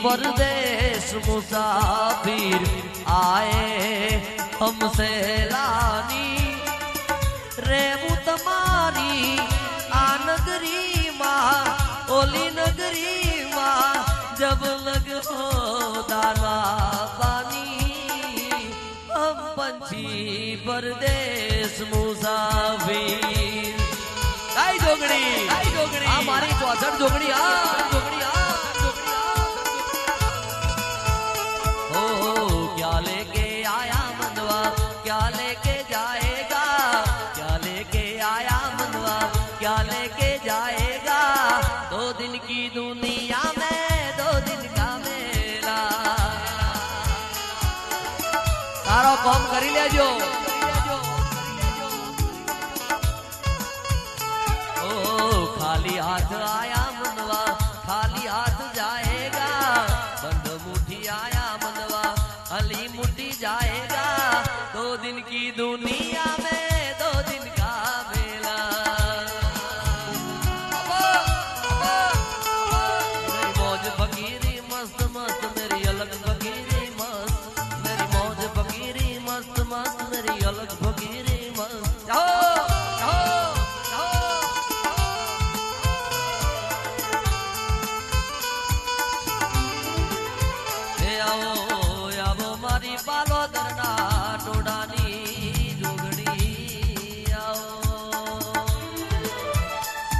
परदेश मुसाफिर आए हमसे लानी रेवू तमारी आ नगरी माँ ओली नगरी माँ जब लग हो दाना पानी हम पंछी परदेश मुसाफिर काई जोगड़ी हमारी 64 जोगड़ी क्या लेके आया मनवा क्या लेके जाएगा क्या लेके आया मनवा क्या लेके जाएगा 2 दिन की दुनिया में 2 दिन का मेला सारा काम करी लेजो ओ खाली हाथ आया